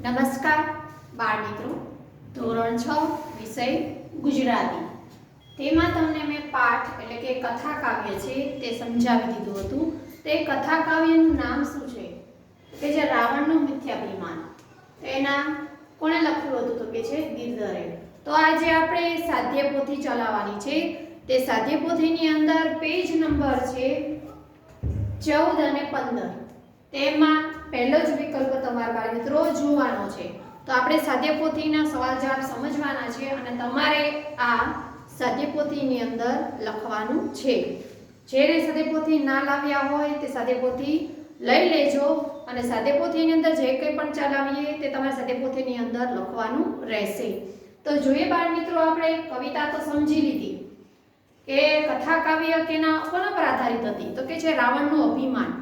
નમસ્કાર બાળ મિત્રો, ધોરણ 6 વિષય ગુજરાતી. તેમાં તમને મેં પાઠ એટલે કે કથા કાવ્ય છે તે સમજાવી દીધું હતું. તે કથા કાવ્યનું નામ શું છે કે જે રાવણનું મિથ્યાભિમાન. તેના કોણે લખ્યું હતું તો કે છે ગિરધરે. તો આજે આપણે સાધ્યપોથી ચલાવવાની છે. તે સાધ્યપોથીની અંદર પેજ નંબર છે 14 અને 15. તેમાં પહેલો જ વિકલ્પ તમારા બાળ મિત્રો જોવાનો છે. તો આપણે સાધ્યપોથીના સવાલ જવાબ સમજવાના છે અને તમારે આ સાધ્યપોથીની અંદર લખવાનું છે. જેને સાધ્યપોથી ના લાવ્યા હોય તે સાધ્યપોથી લઈ લેજો અને સાધ્યપોથીની અંદર જે કંઈ પણ ચલાવીએ તે તમારે સાધ્યપોથીની અંદર લખવાનું રહેશે. તો જોઈએ બાળ મિત્રો, આપણે કવિતા તો સમજી લીધી કે કથા કાવ્ય કોના પર આધારિત હતી તો કે છે રાવણનું અભિમાન.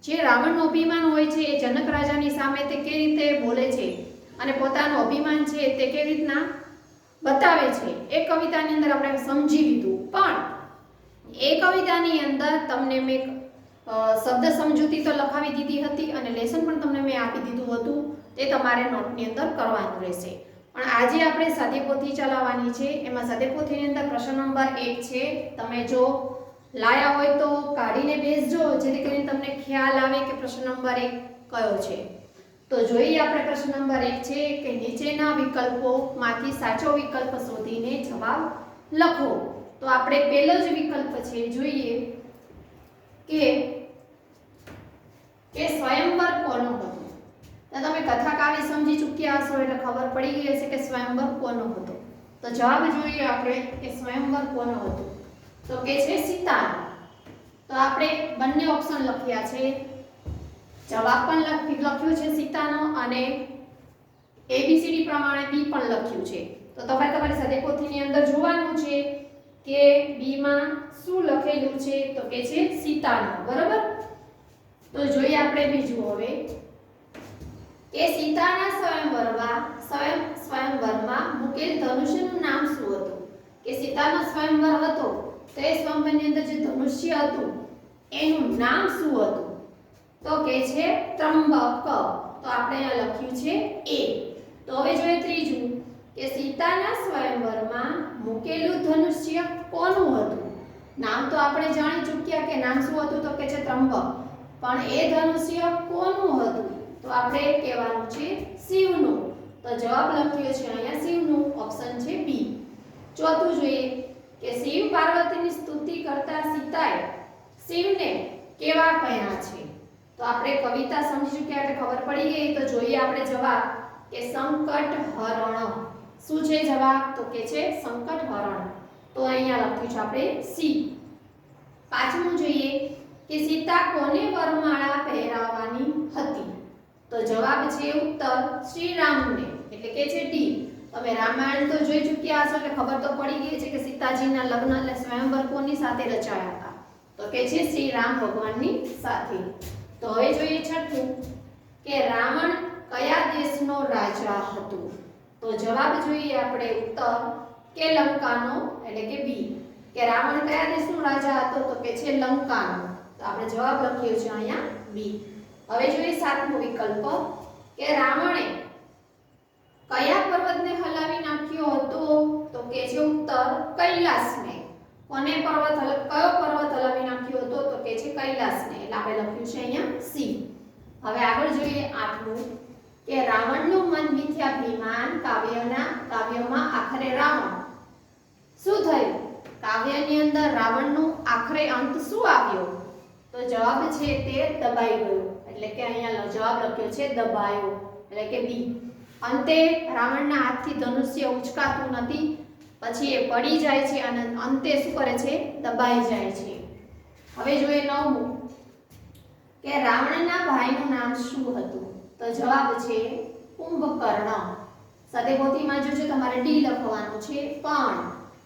જે રાવણનું અભિમાન હોય છે એ જનક રાજાની સામે તે કેવી રીતે બોલે છે અને પોતાનું અભિમાન છે તે કેવી રીતના બતાવે છે એ કવિતાની અંદર આપણે સમજી લીધું. પણ એ કવિતાની અંદર તમને મેં શબ્દ સમજૂતી તો લખાવી દીધી હતી અને લેસન પણ તમને મેં આપી દીધું હતું. તે તમારે નોટની અંદર કરવાનું રહેશે. પણ આજે આપણે સાધ્યપોથી ચલાવવાની છે. એમાં સાધ્યપોથીની અંદર પ્રશ્ન નંબર 1 છે. તમે જો લાયા હોય તો કાઢીને બેસજો જેથી કરીને તમને ખ્યાલ આવે કે પ્રશ્ન નંબર 1 કયો છે. તો જોઈએ આપણે પ્રશ્ન નંબર 1 છે કે નીચેના વિકલ્પોમાંથી સાચો વિકલ્પ શોધીને જવાબ લખો. તો આપણે પહેલો જ વિકલ્પ છે જોઈએ કે સ્વયંવર કોનો હતો. તો તમે કથા કાવ્ય સમજી ચૂક્યા હશો એટલે ખબર પડી ગઈ હશે કે સ્વયંવર કોનો હતો. તો જવાબ જોઈએ આપણે કે સ્વયંવર કોનો હતો તો કે છે સીતાનો. તો આપણે બંને ઓપ્શન લખ્યા છે. જવાબ પણ લખ્યું છે સીતાનો અને ABCD પ્રમાણે બી પણ લખ્યું છે. તો તમારે તમારી સાધ્યપોથીની અંદર જોવાનું છે કે બી માં શું લખેલું છે તો કે છે સીતાનો. બરાબર. તો જોઈએ આપણે બીજું હવે કે સીતાના સ્વયંવરમાં મૂકેલ ધનુષ્યનું નામ શું હતું. કે સીતાનો સ્વયંવર હતો તે સ્વયંવરની અંદર જે ધનુષ્ય હતું એનું નામ શું હતું તો કે છે ત્રંબક. તો આપણે અહીંયા લખ્યું છે A. તો હવે જોઈએ ત્રીજું કે સીતાના સ્વયંવરમાં મૂકેલું ધનુષ્ય કોનું હતું. નામ તો આપણે જાણી ચૂક્યા કે નામ શું હતું તો કે છે ત્રંબક. પણ એ ધનુષ્ય કોનું હતું તો આપણે કહેવાનું છે શિવનું. તો જવાબ લખ્યો છે અહીંયા શિવનું. ઓપ્શન છે B. ચોથું જોઈએ કે શિવ પાર્વતીની સ્તુતિ કરતા સીતાએ શિવને કેવા કહ્યા છે. તો આપણે કવિતા સમજી ચૂક્યા એટલે ખબર પડી ગઈ. તો જોઈએ આપણે જવાબ કે સંકટ હરણ. શું છે જવાબ તો કે છે સંકટ હરણ. તો અહીંયા લખ્યું છે આપણે C. પાંચમું જોઈએ કે સીતા કોને વરમાળા પહેરાવવાની હતી. તો જવાબ છે ઉત્તર શ્રી રામને એટલે કે છે D. તમે રામાયણ તો જોઈ ચૂક્યા હશો એટલે ખબર તો પડી ગઈ છે કે સીતાજીના લગ્ન એટલે સ્વયંવર કોની સાથે રચાયા હતા તો કે છે શ્રી રામ ભગવાનની સાથે. તો હવે જોઈએ છઠ્ઠું કે રાવણ કયા દેશનો રાજા હતો. તો જવાબ જોઈએ આપણે ઉત્તર કે લંકાનો એટલે કે B. કે રાવણ કયા દેશનો રાજા હતો તો કે છે લંકાનો. તો આપણે જવાબ લખ્યો છે અહીંયા B. હવે જોઈએ સાતમો વિકલ્પ કે રાવણે કયા પર્વતને હલાવી નાખ્યો હતો તો કે છે ઉત્તર કૈલાસને. કયો પર્વત હલાવી નાખ્યો હતો તો કે છે કૈલાસને. એટલે આપણે લખ્યું છે અહીંયા C. હવે આગળ જોઈએ આઠમું કે રાવણનું મન મિથ્યાભિમાન કાવ્યમાં આખરે રાવણ શું થયું. કાવ્યની અંદર રાવણનું આખરે અંત શું આવ્યો તો જવાબ છે તે દબાઈ ગયો. એટલે કે અહીંયા જવાબ લખ્યો છે દબાયો એટલે કે B. અંતે રાવણના હાથથી ધનુષ્ય ઉચકાતું નથી. પછી એ પડી જાય છે અને અંતે શું કરે છે દબાઈ જાય છે. હવે જોઈએ નવમું કે રાવણના ભાઈનું નામ શું હતું. તો જવાબ છે કુંભકર્ણ. સાધ્યપોથીમાં જો છે તમારે D લખવાનું છે. પણ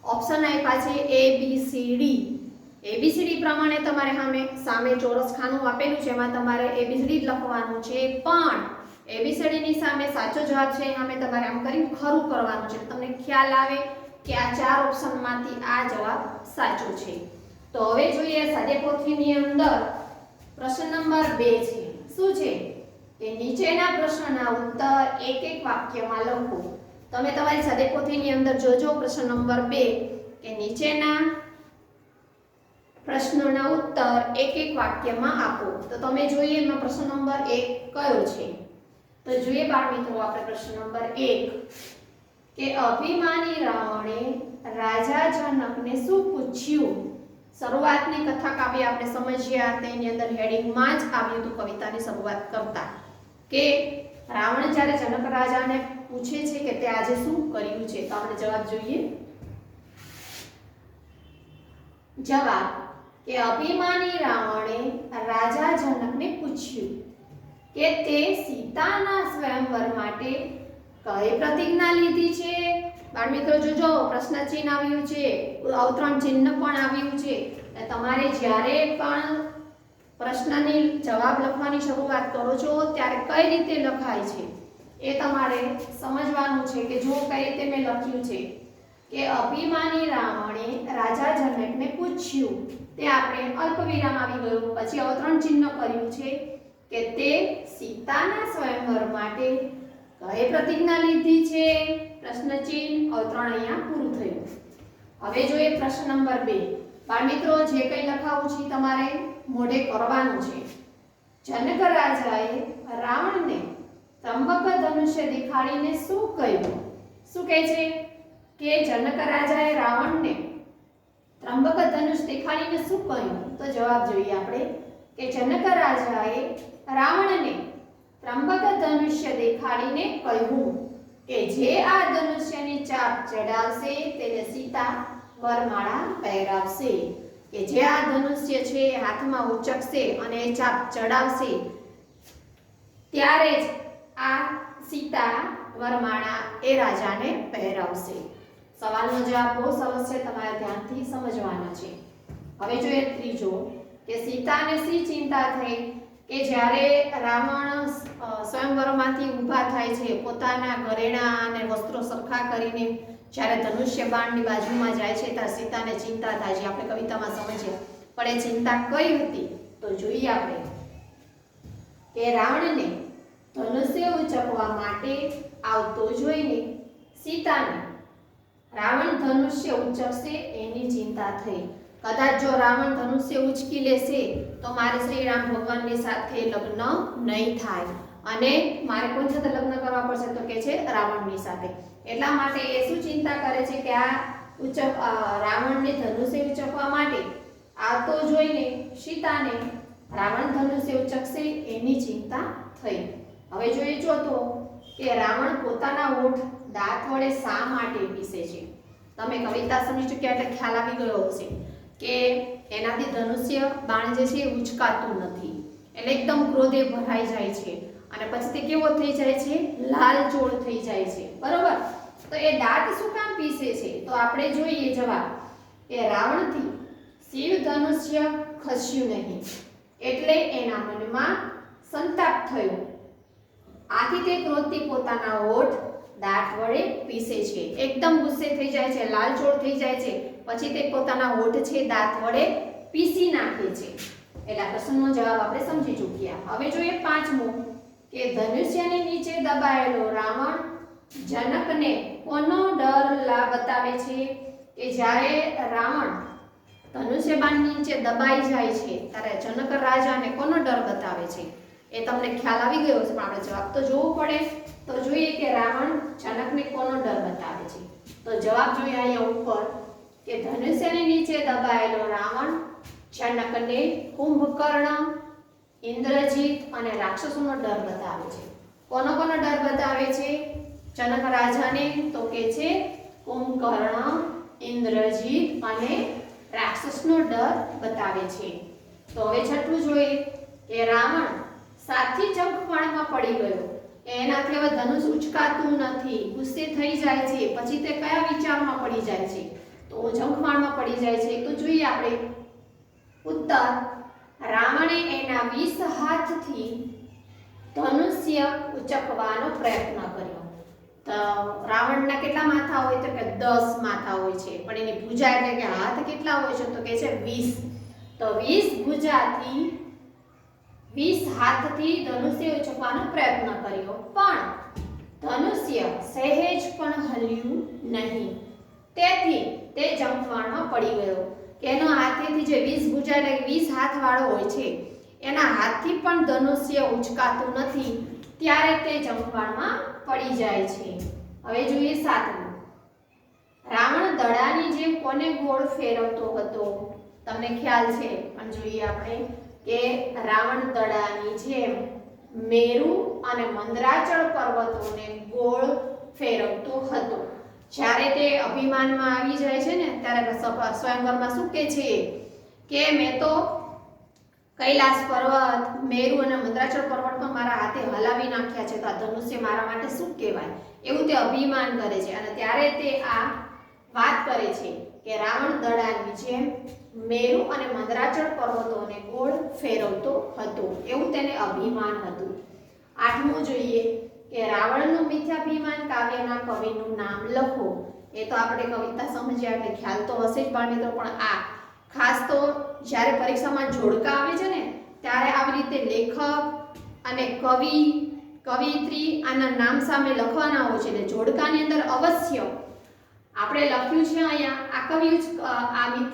ઓપ્શન આપ્યા છે ABCD. ABCD પ્રમાણે તમારે સામે ચોરસ ખાનું આપેલું છે એમાં તમારે ABCD જ લખવાનું છે. પણ ABCD ની સામે સાચો જવાબ છે એમાં તમારે આમ કરીને ખરું કરવાનું છે. તમને ખ્યાલ આવે કે આ ચાર ઓપ્શનમાંથી આ જવાબ સાચો છે. તો હવે જોઈએ સાધ્યપોથીની અંદર પ્રશ્ન નંબર 2 છે. શું છે કે નીચેના પ્રશ્નના ઉત્તર એક એક વાક્યમાં લખો. તમે તમારી સાદે પોથીની અંદર જોજો પ્રશ્ન નંબર 2 કે નીચેના પ્રશ્નોના ઉત્તર એક એક વાક્યમાં આપો. તો તમે જોઈએ એમાં પ્રશ્ન નંબર 1 કયો છે. તો જોઈએ બાળ મિત્રો આપણે પ્રશ્ન નંબર 1 કે અભિમાની રાવણે રાજા જનકને શું પૂછ્યું. શરૂઆતની કથા કાવ્ય આપણે સમજ્યા, તેની અંદર હેડિંગમાં જ આવ્યું હતું કવિતાની શરૂઆત કરતા કે રાવણ જ્યારે જનક રાજાને પૂછે છે કે તે આજે શું કર્યું છે. તો આપણે જવાબ જોઈએ. જવાબ કે અભિમાની રાવણે રાજા જનકને પૂછ્યું કે તે સીતાના સ્વયંવર માટે કઈ પ્રતિજ્ઞા લીધી છે. બાળ મિત્રો જોજો પ્રશ્ન ચિહ્ન આવ્યું છે, અવતરણ ચિહ્ન પણ આવ્યું છે. તમારે જ્યારે પણ પ્રશ્નની જવાબ લખવાની શરૂઆત કરો છો ત્યારે કઈ રીતે લખાય છે એ તમારે સમજવાનું છે કે જો કઈ રીતે મેં લખ્યું છે કે અભિમાની રાવણે રાજા જનકને પૂછ્યું, તે આપણે અલ્પ વિરામ આવી ગયું, પછી અવતરણ ચિહ્ન કર્યું છે કે તે સીતાના સ્વયંવર માટે કઈ પ્રતિજ્ઞા લીધી છે. પ્રશ્ન ચિહ્ન અવતરણ અહીંયા પૂરું થયું. હવે જોઈએ પ્રશ્ન નંબર 2. બાળ મિત્રો જે કંઈ લખાવું છે તમારે મોઢે કરવાનું છે. જનક રાજાએ રાવણને ત્રંબક ધનુષ્ય દેખાડીને શું કહ્યું. શું કહે છે કે જનક રાજાએ રાવણને ત્રંબક ધનુષ દેખાડીને શું કહ્યું. તો જવાબ જોઈએ આપણે કે જનક રાજાએ રાવણને ત્રંબક ધનુષ્ય દેખાડીને કહ્યું કે જે આ ધનુષ્યની ચાપ ચડાવશે તેને સીતા વરમાળા પહેરાવશે. કે જે આ ધનુષ્ય છે હાથમાં ઉચકશે અને એ ચાપ ચડાવશે ત્યારે જ આ સીતા વરમાળા એ રાજાને પહેરાવશે. સવાલનો જવાબ બહુ સરસ છે, તમારે ધ્યાનથી સમજવાનો છે. હવે જોઈએ ત્રીજો કે સીતાને શી ચિંતા થઈ કે જ્યારે રાવણ સ્વયંવરમાંથી ઊભા થાય છે, પોતાના ઘરેણા અને વસ્ત્રો સરખા કરીને જ્યારે ધનુષ્ય બાણની બાજુમાં જાય છે ત્યારે સીતાને ચિંતા થાય છે. આપણે કવિતામાં સમજીએ પણ એ ચિંતા કઈ હતી તો જોઈએ આપણે કે રાવણને ધનુષ્ય ઉંચકવા માટે આવતો જોઈને સીતાને રાવણ ધનુષ્ય ઉંચકશે એની ચિંતા થઈ. કદાચ જો રાવણ ધનુષ્ય ઉંચકી લેશે તો મારે શ્રી રામ ભગવાનની સાથે લગ્ન નહીં થાય અને મારે કોની સાથે લગ્ન કરવા પડશે તો કે છે રાવણની સાથે. એટલા માટે એ શું ચિંતા કરે છે કે આ રાવણને ધનુષ્ય ઉંચકવા માટે આવતો જોઈને સીતાને રાવણ ધનુષ્ય ઉંચકશે એની ચિંતા થઈ. હવે જોઈએ જો તો કે રાવણ પોતાના ઓઠ દાંત વડે શા માટે પીસે છે. તમે કવિતા સમજી ચૂક્યા એટલે ખ્યાલ આવી ગયો હશે કે એનાથી ધનુષ્ય બાણ જે છે ઉચકાતું નથી, એટલે એકદમ ક્રોધે ભરાઈ જાય છે અને પછી તે કેવો થઈ જાય છે, લાલચોળ થઈ જાય છે. બરોબર, તો એ દાંત શું કામ પીસે છે તો આપણે જોઈએ જવાબ કે રાવણથી શિવ ધનુષ્ય ખસ્યું નહીં એટલે એના મનમાં સંતાપ થયો. આથી તે ક્રોધથી પોતાના હોઠ દાંત વડે પીસે છે, એકદમ ગુસ્સે થઈ જાય છે, લાલચોળ થઈ જાય છે, પછી તે પોતાના હોઠ છે દાંત વડે પીસી નાખે છે. એટલે પ્રશ્નનો જવાબ આપણે સમજી ચૂક્યા. હવે જોઈએ પાંચમો કે ધનુષ્યની નીચે દબાયેલો રાવણ જનકને કોનો ડર બતાવે છે. કે જ્યારે રાવણ ધનુષ્ય બાણની નીચે દબાઈ જાય છે ત્યારે જનક રાજાને કોનો ડર બતાવે છે એ તમને ખ્યાલ આવી ગયો છે, પણ આપણે જવાબ તો જોવો પડે. તો જોઈએ કે રાવણ જનકને કોનો ડર બતાવે છે. તો જવાબ જોઈએ અહીંયા ઉપર કે ધનુષ્યની નીચે દબાયેલો રાવણ જનકને કુંભકર્ણ, ઇન્દ્રજીત અને રાક્ષસોનો ડર બતાવે છે. કોનો કોનો ડર બતાવે છે જનક રાજાને તો કે છે કુંભકર્ણ, ઇન્દ્રજીત અને રાક્ષસનો ડર બતાવે છે. તો હવે છઠ્ઠું જોઈએ કે રાવણ સાથી જંખવાણમાં પડી ગયો. એનાથી હવે ધનુષ ઉચકાતું નથી, ગુસ્સે થઈ જાય છે, પછી તે કયા વિચારમાં પડી જાય છે તો જંખવાણમાં પડી જાય છે. તો જોઈએ આપણે ઉત્તર રાવણે એના 20 હાથથી ધનુષ્ય ઉચકવાનો પ્રયત્ન કર્યો. તો રાવણના કેટલા માથા હોય તો કે 10 માથા હોય છે, પણ એની ભુજા એટલે કે હાથ કેટલા હોય છે તો કે છે 20. તો 20 ભુજાથી 20 હાથથી ધનુષ્ય ઉંચકવાનો પ્રયત્ન કર્યો, પણ ધનુષ્ય સહેજ પણ હલ્યું નહીં. તેથી તે જંખવાણમાં પડી ગયો. કે એનો હાથેથી જે 20 ભુજા એટલે 20 હાથ વાળો હોય છે એના હાથથી પણ ધનુષ્ય ઉંચકાતું નથી, ત્યારે તે જંખવાણમાં પડી જાય છે. હવે જોઈએ 7મું. રાવણ દડાની જેમ કોને ગોળ ફેરવતો હતો? તમને ખ્યાલ છે, પણ જોઈએ આપણે કે રાવણ દડાની જેમ મેરુ અને મંદરાચળ પર્વતોને ગોળ ફેરવતો હતો. જ્યારે તે અભિમાનમાં આવી જાય છે ને ત્યારે સ્વયંવરમાં શું કહે છે કે મેં તો કૈલાસ પર્વત, મેરુ અને મંદરાચળ પર્વત પણ મારા હાથે હલાવી નાખ્યા છે, તો આ ધનુષ્ય મારા માટે શું કહેવાય, એવું તે અભિમાન કરે છે. અને ત્યારે તે આ વાત કરે છે કે રાવણ દડાની જેમ મેરુ અને મંદરાચળ પર્વતોને ગોળ ફેરવતો હતો, એવું તેને અભિમાન હતું. 8મું જોઈએ કે રાવણનું મિથ્યાભિમાન કાવ્યના કવિનું નામ લખો. એ તો આપણે કવિતા સમજ્યા એટલે ખ્યાલ તો હશે જ બાળ મિત્રો, પણ આ ખાસ તો જ્યારે પરીક્ષામાં જોડકા આવે છે ને ત્યારે આવી રીતે લેખક અને કવિ, કવિયત્રી આના નામ સામે લખવાના હોય છે. એટલે જોડકાની અંદર અવશ્ય આપણે લખ્યું છે અહીંયા આ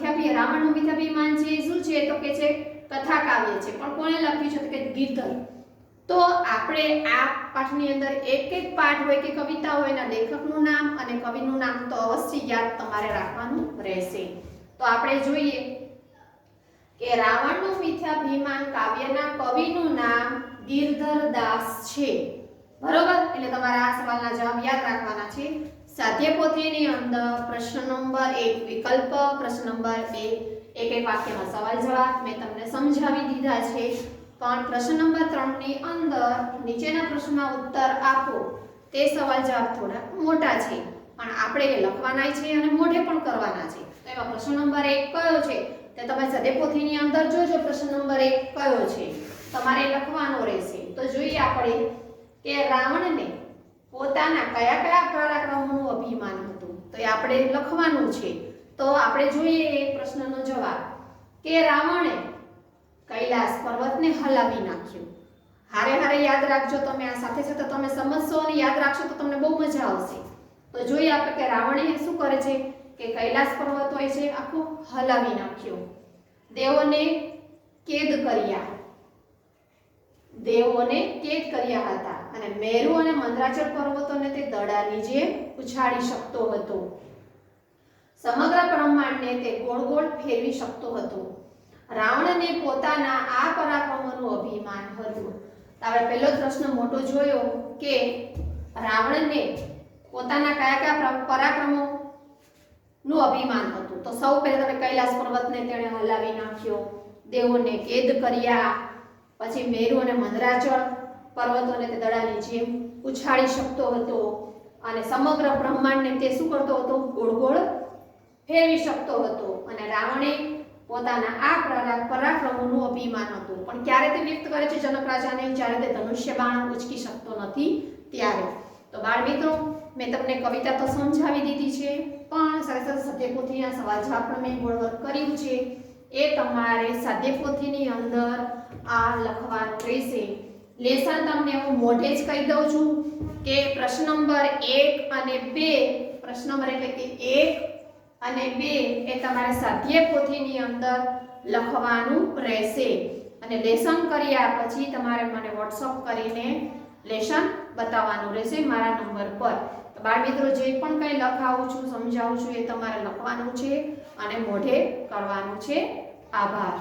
કવિ રાવણનું મિથ્યાભિમાન છે શું છે તો કે છે કથા કાવ્ય છે, પણ કોણે લખ્યું છે તો કે ગિરધર. તો આપણે આ પાઠની અંદર એક એક પાઠ હોય કે કવિતા હોય એના લેખકનું નામ અને કવિનું નામ તો અવશ્ય યાદ તમારે રાખવાનું રહેશે. તો આપણે જોઈએ કે રાવણનું મિથ્યાભિમાન કાવ્યના કવિનું નામ ગિરધર દાસ છે. બરોબર, એટલે તમારે આ સવાલના જવાબ યાદ રાખવાના છે. સ્વાધ્યાયપોથીની અંદર પ્રશ્ન નંબર 1 વિકલ્પ, પ્રશ્ન નંબર 2 એક એક વાક્યમાં સવાલ જવાબ મેં તમને સમજાવી દીધા છે. પણ પ્રશ્ન નંબર 3 ની અંદર નીચેના પ્રશ્નના ઉત્તર આપો. તે સવાલ જવાબ થોડા મોટા છે, પણ આપણે એ લખવાના છે અને મોઢે પણ કરવાના છે. તો એમાં પ્રશ્ન નંબર 1 કયો છે તે તમે સ્વાધ્યાયપોથીની અંદર જોજો. પ્રશ્ન નંબર 1 કયો છે તમારે લખવાનો રહેશે. તો જોઈએ આપણે કે રાવણને પોતાના કયા કયા પરાક્રમોનું અભિમાન હતું, તો એ આપણે લખવાનું છે. તો આપણે જોઈએ એ પ્રશ્નનો જવાબ કે રાવણે કૈલાસ પર્વતને હલાવી નાખ્યો. હારે હારે યાદ રાખજો તમે, આ સાથે સાથે તમે સમજશો અને યાદ રાખશો તો તમને બહુ મજા આવશે. તો જોઈએ આપણે કે રાવણે શું કરે છે કે કૈલાસ પર્વત હોય છે આખો હલાવી નાખ્યો. દેવોને કેદ કર્યા હતા અને મેરુ અને મંદરાચળ પર્વતોને તે દડાની જેમ ઉછાળી શકતો હતો. સમગ્ર બ્રહ્માંડને તે ગોળ ગોળ ફેરવી શકતો હતો. રાવણને પોતાના આ પરાક્રમોનું અભિમાન હતું. આપણે પહેલો પ્રશ્ન મોટો જોયો કે રાવણને પોતાના કયા કયા પરાક્રમોનું અભિમાન હતું. તો સૌ પહેલા તમે કૈલાસ પર્વતને તેણે હલાવી નાખ્યો, દેવોને કેદ કર્યા, પછી મેરુ અને મંદરાચળ પર્વતોને તે દડાની જેમ ઉછાળી શકતો હતો અને સમગ્ર બ્રહ્માંડને તે શું કરતો હતો ગોળ ગોળ ફેરવી શકતો હતો. અને રાવણે પોતાના આ પરાક્રમોનું અભિમાન હતું. પણ ક્યારે તે વ્યક્ત કરે છે જનક રાજાને? જ્યારે તે ધનુષ્ય બાણ ઉચકી શકતો નથી ત્યારે. તો બાળ મિત્રો મેં તમને કવિતા તો સમજાવી દીધી છે, પણ સાથે સાથે સ્વાધ્યાયપોથીના સવાલ જવાબ પણ મેં હોમવર્ક કર્યું છે. એ તમારે સ્વાધ્યાયપોથીની અંદર આ લખવાનું રહેશે. લેસન તમને હું મોઢે જ કહી દઉં છું કે પ્રશ્ન નંબર 1 અને 2, પ્રશ્ન નંબર એટલે કે 1 અને 2 એ તમારે સ્વાધ્યાયપોથીની અંદર લખવાનું રહેશે. અને લેસન કર્યા પછી તમારે મને WhatsApp કરીને લેસન બતાવવાનું રહેશે મારા નંબર પર. તો બાળ મિત્રો જે પણ કંઈ લખાવું છું, સમજાવું છું એ તમારે લખવાનું છે અને મોઢે કરવાનું છે. આભાર.